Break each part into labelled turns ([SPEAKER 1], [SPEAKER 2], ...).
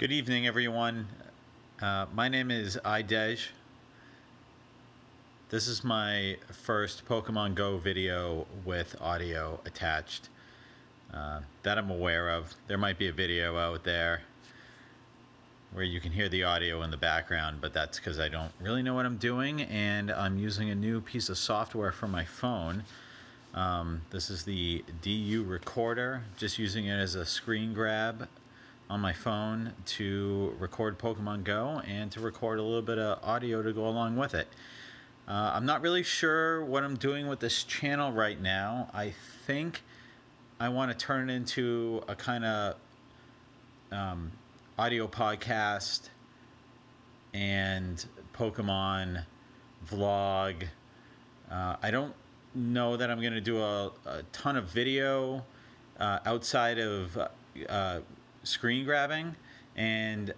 [SPEAKER 1] Good evening, everyone. My name is Idej. This is my first Pokemon Go video with audio attached that I'm aware of. There might be a video out there where you can hear the audio in the background, but that's because I don't really know what I'm doing, and I'm using a new piece of software for my phone. This is the DU recorder, just using it as a screen grab on my phone to record Pokemon Go and to record a little bit of audio to go along with it. I'm not really sure what I'm doing with this channel right now. I think I want to turn it into a kind of audio podcast and Pokemon vlog. I don't know that I'm going to do a ton of video outside of screen grabbing, and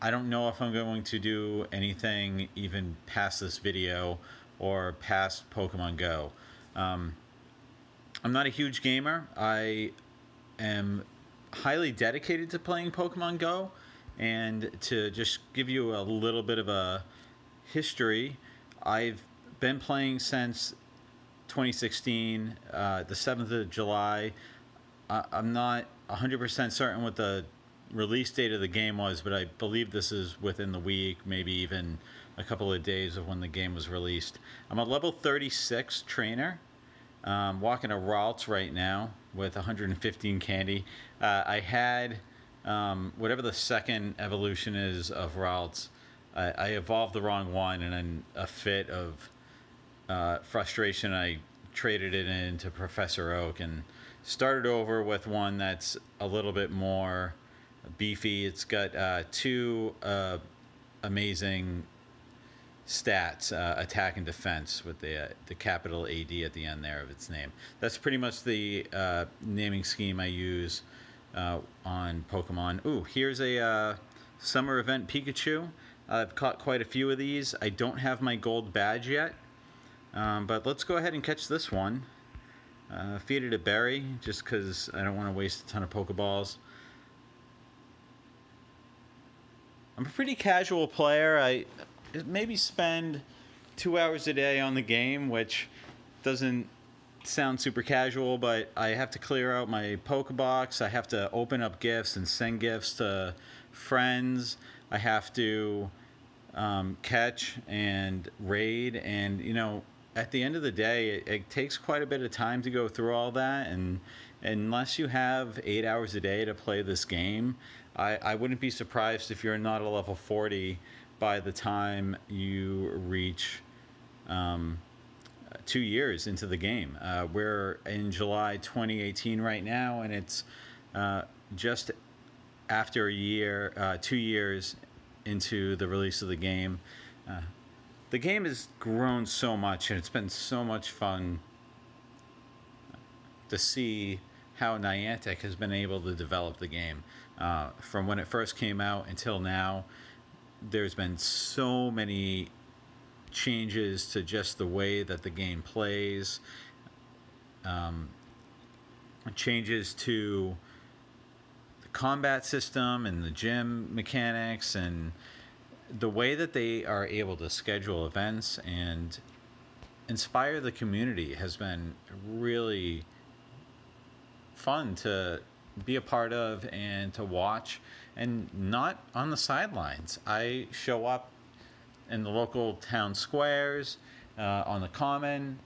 [SPEAKER 1] I don't know if I'm going to do anything even past this video or past Pokemon Go. I'm not a huge gamer. I am highly dedicated to playing Pokemon Go, and to just give you a little bit of a history, I've been playing since 2016, the 7th of July. I'm not 100% certain what the release date of the game was, but I believe this is within the week, maybe even a couple of days of when the game was released. I'm a level 36 trainer, walking a Ralts right now with 115 candy. I had whatever the second evolution is of Ralts. I evolved the wrong one, and in a fit of frustration, I traded it into Professor Oak and started over with one that's a little bit more beefy. It's got two amazing stats, attack and defense, with the capital AD at the end there of its name. That's pretty much the naming scheme I use on Pokemon. Ooh, here's a summer event Pikachu. I've caught quite a few of these. I don't have my gold badge yet, but let's go ahead and catch this one. Feed it a berry, just because I don't want to waste a ton of Pokeballs. I'm a pretty casual player. I maybe spend 2 hours a day on the game, which doesn't sound super casual, but I have to clear out my Pokebox. I have to open up gifts and send gifts to friends. I have to catch and raid, and at the end of the day, it takes quite a bit of time to go through all that, and unless you have 8 hours a day to play this game, I wouldn't be surprised if you're not a level 40 by the time you reach 2 years into the game. We're in July 2018 right now, and it's just after a year, 2 years into the release of the game. The game has grown so much, and it's been so much fun to see how Niantic has been able to develop the game. From when it first came out until now, there's been so many changes to just the way that the game plays, changes to the combat system and the gym mechanics, and the way that they are able to schedule events and inspire the community has been really fun to be a part of and to watch, and not on the sidelines. I show up in the local town squares, on the common,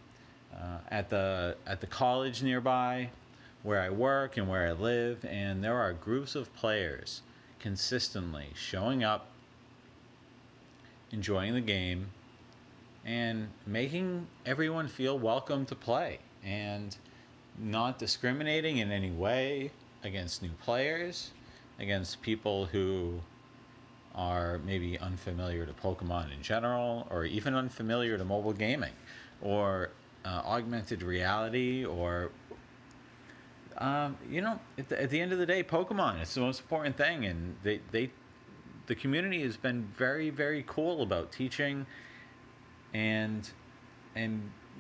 [SPEAKER 1] at the college nearby where I work and where I live, and there are groups of players consistently showing up, enjoying the game, and making everyone feel welcome to play, and not discriminating in any way against new players, against people who are maybe unfamiliar to Pokemon in general, or even unfamiliar to mobile gaming, or augmented reality, or at the end of the day, Pokemon, it's the most important thing, and the community has been very, very cool about teaching and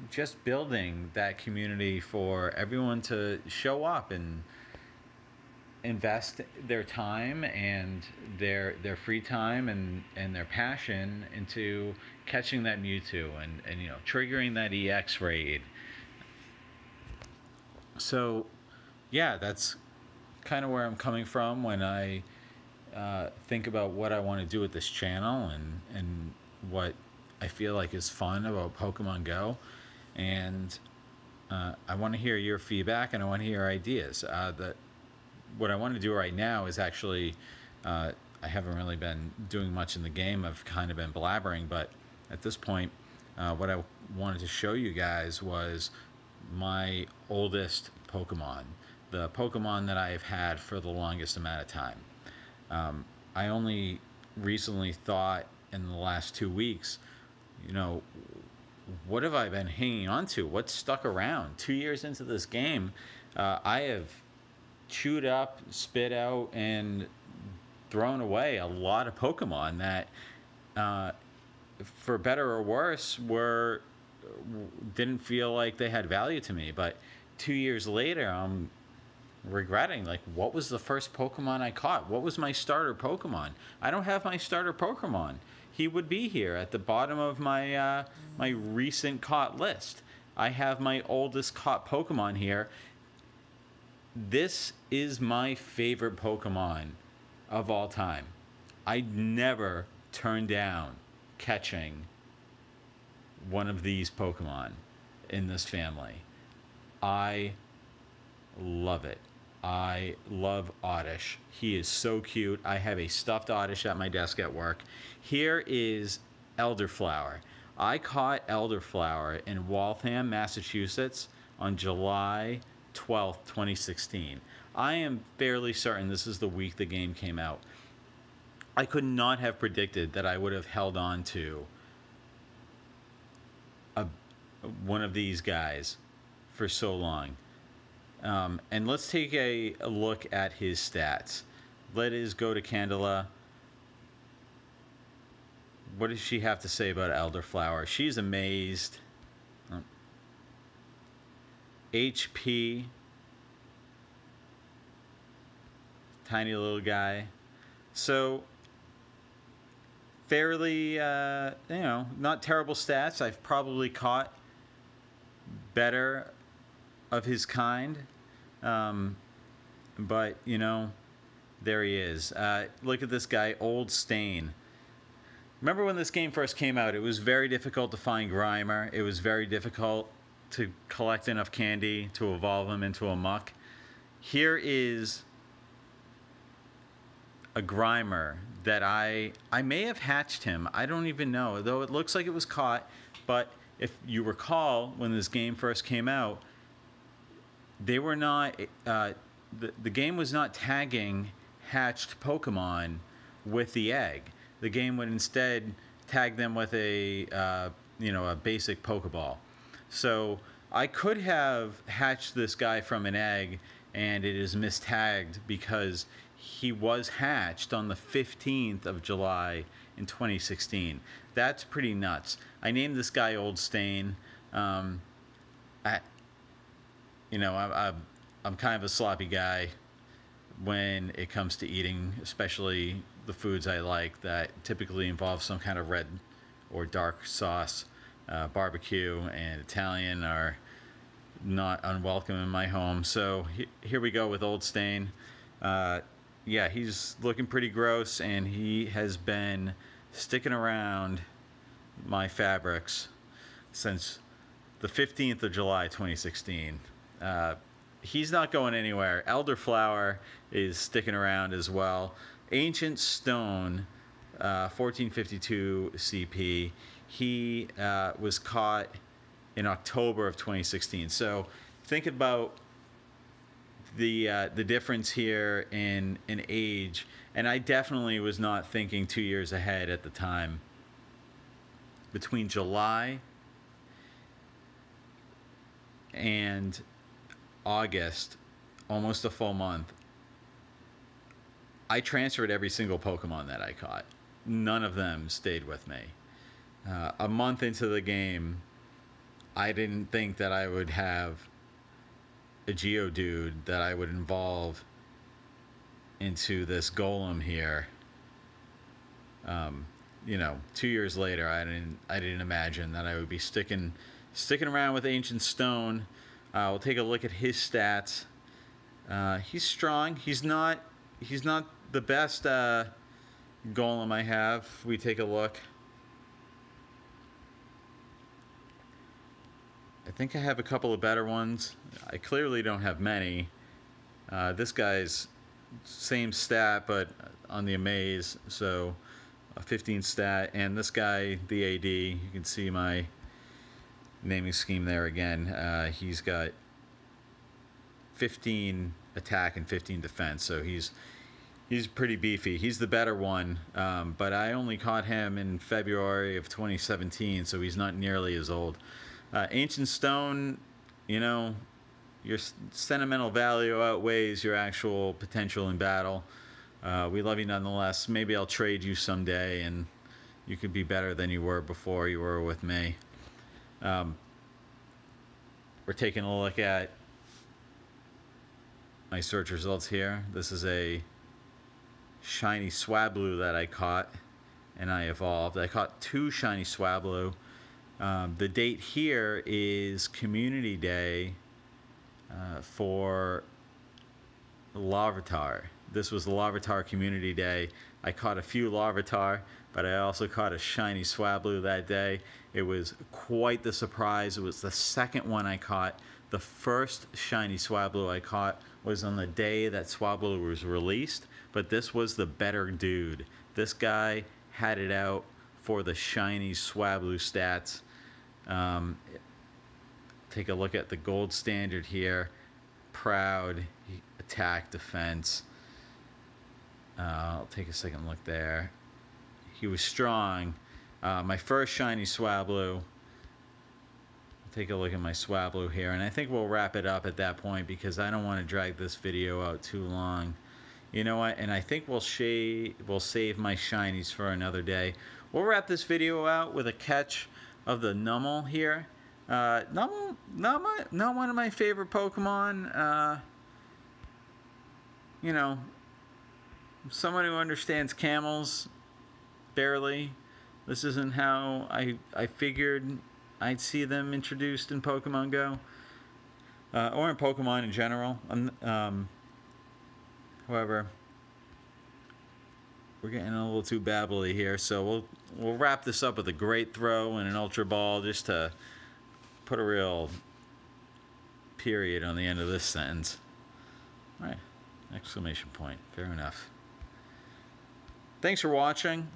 [SPEAKER 1] just building that community for everyone to show up and invest their time and their free time and their passion into catching that Mewtwo and you know, triggering that EX raid. So yeah, that's kind of where I'm coming from when I think about what I want to do with this channel and what I feel like is fun about Pokemon Go. And I want to hear your feedback and I want to hear ideas. What I want to do right now is actually, I haven't really been doing much in the game. I've kind of been blabbering, but at this point, what I wanted to show you guys was my oldest Pokemon, the Pokemon that I've had for the longest amount of time. I only recently thought in the last 2 weeks, you know, what have I been hanging on to? What's stuck around? 2 years into this game, I have chewed up, spit out, and thrown away a lot of Pokemon that, for better or worse, didn't feel like they had value to me. But 2 years later, I'm regretting, like, what was the first Pokemon I caught? What was my starter Pokemon? I don't have my starter Pokemon. He would be here at the bottom of my my recent caught list. I have my oldest caught Pokemon here. This is my favorite Pokemon of all time. I never turn down catching one of these Pokemon in this family. I love it. I love Oddish. He is so cute. I have a stuffed Oddish at my desk at work. Here is Elderflower. I caught Elderflower in Waltham, Massachusetts on July 12th, 2016. I am fairly certain this is the week the game came out. I could not have predicted that I would have held on to one of these guys for so long. And let's take a look at his stats. Let us go to Candela. What does she have to say about Elderflower? She's amazed. HP. Tiny little guy. So, fairly, you know, not terrible stats. I've probably caught better of his kind. But, you know, there he is. Look at this guy, Old Stain. Remember when this game first came out, it was very difficult to find Grimer. It was very difficult to collect enough candy to evolve him into a muck. Here is a Grimer that I may have hatched him. I don't even know, though it looks like it was caught. But if you recall, when this game first came out, they were not, the game was not tagging hatched Pokemon with the egg. The game would instead tag them with a, you know, a basic Pokeball. So I could have hatched this guy from an egg, and it is mistagged because he was hatched on the 15th of July in 2016. That's pretty nuts. I named this guy Old Stain. I'm kind of a sloppy guy when it comes to eating, especially the foods I like that typically involve some kind of red or dark sauce. Barbecue and Italian are not unwelcome in my home. So here we go with Old Stain. Yeah, he's looking pretty gross, and he has been sticking around my fabrics since the 15th of July 2016. He's not going anywhere. Elderflower is sticking around as well. Ancient Stone, 1452 CP. He was caught in October of 2016. So think about the difference here in age. And I definitely was not thinking 2 years ahead at the time. Between July and August, almost a full month, I transferred every single Pokemon that I caught. None of them stayed with me. A month into the game, I didn't think that I would have a Geodude that I would involve into this golem here. You know, 2 years later, I didn't imagine that I would be sticking around with Ancient Stone. We'll take a look at his stats. He's strong. He's not the best golem I have. We take a look. I think I have a couple of better ones. I clearly don't have many. This guy's same stat, but on the Amaze, so a 15 stat. And this guy, the AD, you can see my naming scheme there again. He's got 15 attack and 15 defense, so he's pretty beefy. He's the better one, but I only caught him in February of 2017, so he's not nearly as old. Ancient Stone, you know, your sentimental value outweighs your actual potential in battle. We love you nonetheless. Maybe I'll trade you someday and you could be better than you were before you were with me. We're taking a look at my search results here. This is a shiny Swablu that I caught and I evolved. I caught 2 shiny Swablu. The date here is Community Day for Larvitar. This was the Larvitar Community Day. I caught a few Larvitar, but I also caught a shiny Swablu that day. It was quite the surprise. It was the second one I caught. The first shiny Swablu I caught was on the day that Swablu was released, but this was the better dude. This guy had it out for the shiny Swablu stats. Take a look at the gold standard here. Proud, attack, defense. I'll take a second look there. He was strong. My first shiny Swablu. Take a look at my Swablu here, and I think we'll wrap it up at that point because I don't want to drag this video out too long. You know what? And I think we'll save my shinies for another day. We'll wrap this video out with a catch of the Nummel here. Nummel, not one of my favorite Pokemon. You know, someone who understands camels barely. This isn't how I figured I'd see them introduced in Pokemon Go, or in Pokemon in general. However, we're getting a little too babbly here, so we'll wrap this up with a great throw and an Ultra Ball just to put a real period on the end of this sentence. All right, exclamation point. Fair enough. Thanks for watching.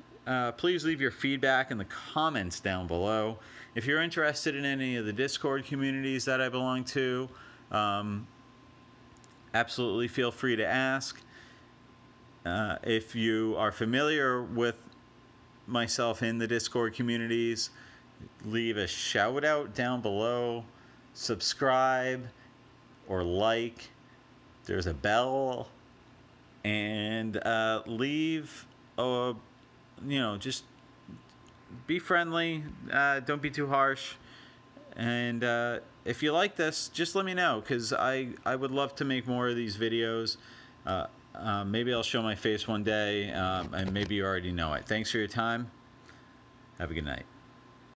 [SPEAKER 1] Please leave your feedback in the comments down below. If you're interested in any of the Discord communities that I belong to, absolutely feel free to ask. If you are familiar with myself in the Discord communities, leave a shout out down below, subscribe or like. There's a bell, and leave a, you know, just be friendly, don't be too harsh, and if you like this, just let me know, because I would love to make more of these videos. Maybe I'll show my face one day, and maybe you already know it. Thanks for your time. Have a good night.